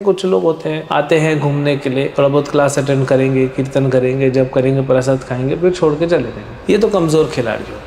कुछ लोग होते हैं, आते हैं घूमने के लिए, थोड़ा बहुत क्लास अटेंड करेंगे, कीर्तन करेंगे, जब करेंगे प्रसाद खाएंगे, फिर छोड़ के चले जाएंगे। ये तो कमजोर खिलाड़ी हो।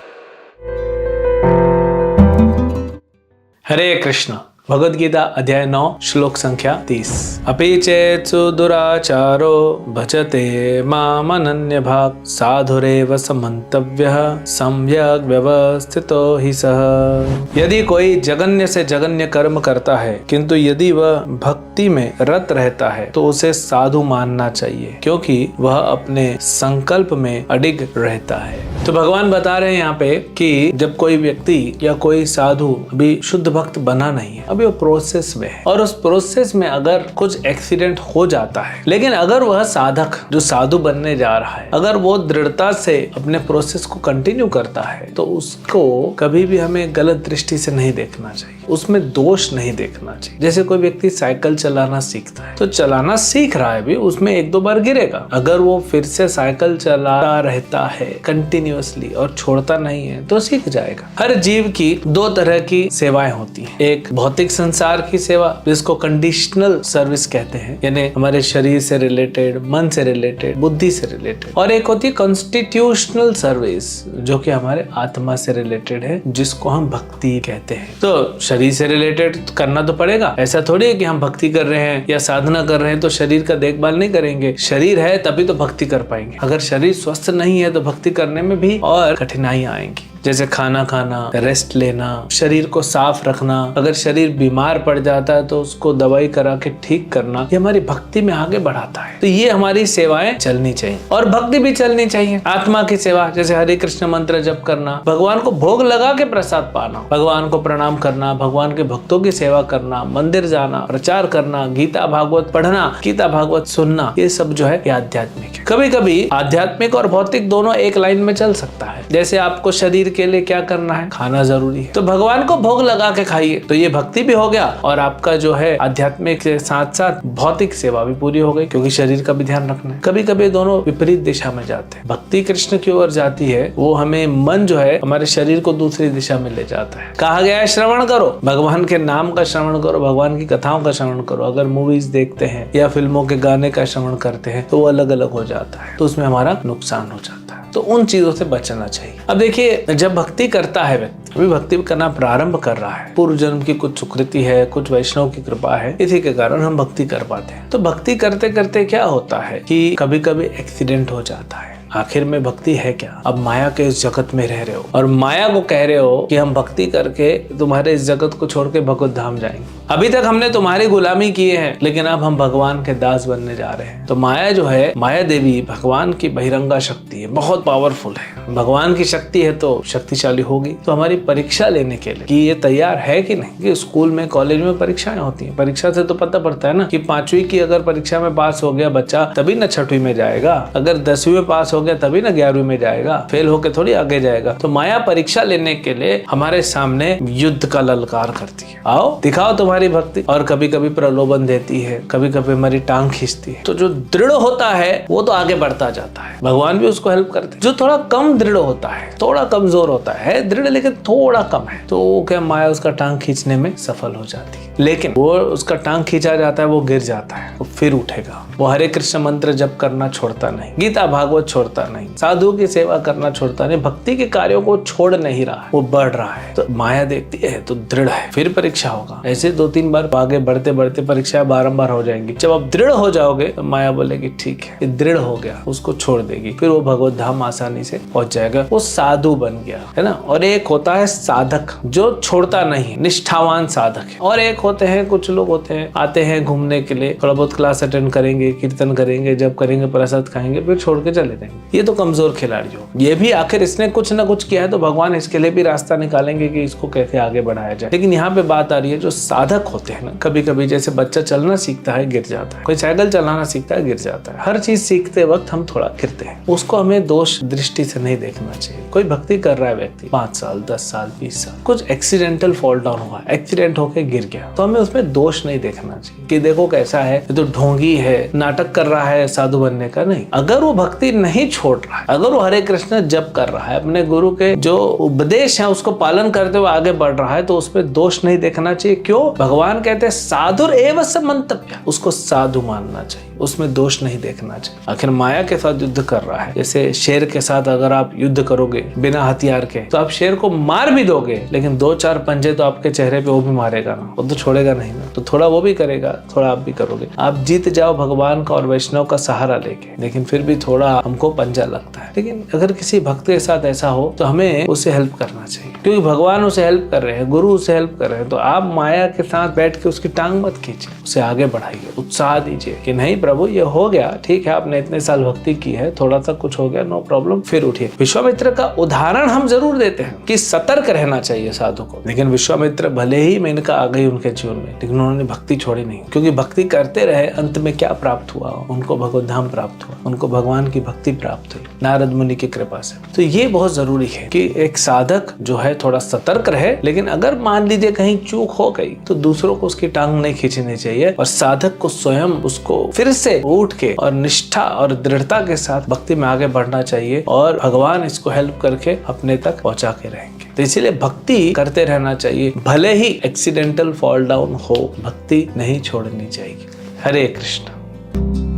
हरे कृष्ण। भगवद गीता अध्याय 9 श्लोक संख्या 30। अपि चेत्सु दुराचारो भजते माम अनन्य भाग साधुरेव समन्तव्यः सम्यक् व्यवस्थितो हि सः। यदि कोई जघन्य से जघन्य कर्म करता है किंतु यदि वह भक्ति में रत रहता है तो उसे साधु मानना चाहिए, क्योंकि वह अपने संकल्प में अडिग रहता है। तो भगवान बता रहे हैं यहाँ पे कि जब कोई व्यक्ति या कोई साधु अभी शुद्ध भक्त बना नहीं है, अभी वो प्रोसेस में है, और उस प्रोसेस में अगर कुछ एक्सीडेंट हो जाता है, लेकिन अगर वह साधक जो साधु बनने जा रहा है अगर वो दृढ़ता से अपने प्रोसेस को कंटिन्यू करता है तो उसको कभी भी हमें गलत दृष्टि से नहीं देखना चाहिए, उसमें दोष नहीं देखना चाहिए। जैसे कोई व्यक्ति साइकिल चलाना सीखता है तो चलाना सीख रहा है भी, उसमें एक दो बार गिरेगा, अगर वो फिर से साइकिल चलाता रहता है कंटिन्यूअसली और छोड़ता नहीं है तो सीख जाएगा। हर जीव की दो तरह की सेवाएं होती हैं, एक भौतिक संसार की सेवा जिसको कंडीशनल सर्विस कहते हैं, यानी हमारे शरीर से रिलेटेड, मन से रिलेटेड, बुद्धि से रिलेटेड, और एक होती है कॉन्स्टिट्यूशनल सर्विस जो कि हमारे आत्मा से रिलेटेड है, जिसको हम भक्ति कहते हैं। तो शरीर से रिलेटेड करना तो पड़ेगा, ऐसा थोड़ी है कि हम भक्ति कर रहे हैं या साधना कर रहे हैं तो शरीर का देखभाल नहीं करेंगे। शरीर है तभी तो भक्ति कर पाएंगे, अगर शरीर स्वस्थ नहीं है तो भक्ति करने में भी और कठिनाइयां आएंगी। जैसे खाना खाना, रेस्ट लेना, शरीर को साफ रखना, अगर शरीर बीमार पड़ जाता है तो उसको दवाई करा के ठीक करना, ये हमारी भक्ति में आगे बढ़ाता है। तो ये हमारी सेवाएं चलनी चाहिए और भक्ति भी चलनी चाहिए। आत्मा की सेवा जैसे हरे कृष्ण मंत्र जप करना, भगवान को भोग लगा के प्रसाद पाना, भगवान को प्रणाम करना, भगवान के भक्तों की सेवा करना, मंदिर जाना, प्रचार करना, गीता भागवत पढ़ना, गीता भागवत सुनना, ये सब जो है ये आध्यात्मिक है। कभी कभी आध्यात्मिक और भौतिक दोनों एक लाइन में चल सकता है। जैसे आपको शरीर के लिए क्या करना है, खाना जरूरी है, तो भगवान को भोग लगा के खाइए, तो ये भक्ति भी हो गया और आपका जो है आध्यात्मिक के साथ साथ भौतिक सेवा भी पूरी हो गई, क्योंकि शरीर का भी ध्यान रखना है। कभी कभी दोनों विपरीत दिशा में जाते हैं। भक्ति कृष्ण की ओर जाती है, वो हमें मन जो है हमारे शरीर को दूसरी दिशा में ले जाता है। कहा गया है श्रवण करो, भगवान के नाम का श्रवण करो, भगवान की कथाओं का श्रवण करो। अगर मूवीज देखते हैं या फिल्मों के गाने का श्रवण करते हैं तो वो अलग अलग हो जाता है, तो उसमें हमारा नुकसान हो जाता है। तो उन चीजों से बचना चाहिए। अब देखिए, जब भक्ति करता है व्यक्ति, अभी भक्ति करना प्रारंभ कर रहा है, पूर्व जन्म की कुछ सुकृति है, कुछ वैष्णव की कृपा है, इसी के कारण हम भक्ति कर पाते हैं। तो भक्ति करते करते क्या होता है कि कभी कभी एक्सीडेंट हो जाता है। आखिर में भक्ति है क्या? अब माया के इस जगत में रह रहे हो और माया को कह रहे हो कि हम भक्ति करके तुम्हारे इस जगत को छोड़ के भगवत धाम जाएंगे। अभी तक हमने तुम्हारी गुलामी की है, लेकिन अब हम भगवान के दास बनने जा रहे हैं। तो माया जो है, माया देवी भगवान की बहिरंगा शक्ति है, बहुत पावरफुल है। भगवान की शक्ति है तो शक्तिशाली होगी। तो हमारी परीक्षा लेने के लिए कि ये तैयार है कि नहीं, कि स्कूल में कॉलेज में परीक्षाएं होती है, परीक्षा से तो पता पड़ता है ना कि 5वीं की अगर परीक्षा में पास हो गया बच्चा तभी न 6वीं में जाएगा, अगर 10वीं में पास हो गया तभी ना 11वीं में जाएगा, फेल होके थोड़ी आगे जाएगा। तो माया परीक्षा लेने के लिए हमारे सामने युद्ध का ललकार करती है, आओ दिखाओ तुम्हारी भक्ति, और कभी कभी प्रलोभन देती है, कभी कभी हमारी टांग खींचती है। तो जो दृढ़ होता है वो तो आगे बढ़ता जाता है, भगवान भी उसको हेल्प करते हैं। जो थोड़ा कम दृढ़ होता है, थोड़ा कमजोर होता है, दृढ़ लेकिन थोड़ा कम है, तो वो क्या माया उसका टांग खींचने में सफल हो जाती है। लेकिन वो उसका टांग खींचा जाता है, वो गिर जाता है, वो फिर उठेगा। वो हरे कृष्ण मंत्र जप करना छोड़ता नहीं, गीता भागवत छोड़ता नहीं, साधु की सेवा करना छोड़ता नहीं, भक्ति के कार्यों को छोड़ नहीं रहा है, वो बढ़ रहा है। तो माया देखती है तो दृढ़ है, फिर परीक्षा होगा। ऐसे 2-3 बार आगे बढ़ते बढ़ते परीक्षा बारंबार हो जाएंगी। जब आप दृढ़ हो जाओगे तो माया बोलेगी ठीक है, ये दृढ़ हो गया, उसको छोड़ देगी, फिर वो भगवत धाम आसानी से पहुंच जाएगा, वो साधु बन गया, है ना। और एक होता है साधक जो छोड़ता नहीं, निष्ठावान साधक है। और एक होते हैं, कुछ लोग होते हैं, आते हैं घूमने के लिए, थोड़ा बहुत क्लास अटेंड करेंगे, कीर्तन करेंगे, जब करेंगे प्रसाद खाएंगे, फिर छोड़ के चले जाएंगे। ये तो कमजोर खिलाड़ी हो। ये भी आखिर इसने कुछ ना कुछ किया है तो भगवान इसके लिए भी रास्ता निकालेंगे कि इसको कैसे आगे बढ़ाया जाए। लेकिन यहाँ पे बात आ रही है जो साधक होते हैं ना, कभी कभी जैसे बच्चा चलना सीखता है गिर जाता है, कोई साइकिल चलाना सीखता है गिर जाता है, हर चीज सीखते वक्त हम थोड़ा गिरते हैं, उसको हमें दोष दृष्टि से नहीं देखना चाहिए। कोई भक्ति कर रहा है व्यक्ति 5 साल 10 साल 20 साल, कुछ एक्सीडेंटल फॉल डाउन हुआ, एक्सीडेंट होकर गिर गया, तो हमें उसमें दोष नहीं देखना चाहिए कि देखो कैसा है, तो ढोंगी है, नाटक कर रहा है साधु बनने का। नहीं, अगर वो भक्ति नहीं छोड़ रहा है, अगर वो हरे कृष्ण जप कर रहा है, अपने गुरु के जो उपदेश है उसको पालन करते हुए आगे बढ़ रहा है, तो उसमें दोष नहीं देखना चाहिए। क्यों? भगवान कहते हैं साधुर एव स मंतव्य, उसको साधु मानना चाहिए, उसमें दोष नहीं देखना चाहिए। आखिर माया के साथ युद्ध कर रहा है। जैसे शेर के साथ अगर आप युद्ध करोगे बिना हथियार के तो आप शेर को मार भी दोगे, लेकिन 2-4 पंजे तो आपके चेहरे पे वो भी मारेगा ना, वो तो छोड़ेगा नहीं ना। तो थोड़ा वो भी करेगा, थोड़ा आप भी करोगे। आप जीत जाओ भगवान का और वैष्णव का सहारा लेके, लेकिन फिर भी थोड़ा हमको पंजा लगता है। लेकिन अगर किसी भक्त के साथ ऐसा हो तो हमें उसे हेल्प करना चाहिए, क्योंकि भगवान उसे हेल्प कर रहे हैं, गुरु उसे हेल्प कर रहे हैं। तो आप माया के साथ बैठ के उसकी टांग मत खींचिए, उसे आगे बढ़ाइए, उत्साह दीजिए कि नहीं प्रभु ये हो गया, ठीक है, आपने इतने साल भक्ति की है, थोड़ा सा कुछ हो गया, नो प्रॉब्लम, फिर उठिए। विश्वामित्र का उदाहरण हम जरूर देते हैं कि सतर्क रहना चाहिए साधु को, लेकिन विश्वामित्र भले ही मेनका आ गई उनके जीवन में, लेकिन उन्होंने भक्ति छोड़ी नहीं, क्योंकि भक्ति करते रहे। अंत में क्या प्राप्त हुआ? उनको भगवत धाम प्राप्त हुआ, उनको भगवान की भक्ति प्राप्त हुई नारद मुनि की कृपा से। तो ये बहुत जरूरी है कि एक साधक जो है थोड़ा सतर्क रहे, लेकिन अगर मान लीजिए कहीं चूक हो गई तो दूसरों को उसकी टांग नहीं खींचनी चाहिए, और साधक को स्वयं उसको फिर से उठ के और निष्ठा और दृढ़ता के साथ भक्ति में आगे बढ़ना चाहिए, और भगवान इसको हेल्प करके अपने तक पहुंचा के रहेंगे। तो इसीलिए भक्ति करते रहना चाहिए, भले ही एक्सीडेंटल फॉल डाउन हो, भक्ति नहीं छोड़नी चाहिए। हरे कृष्ण।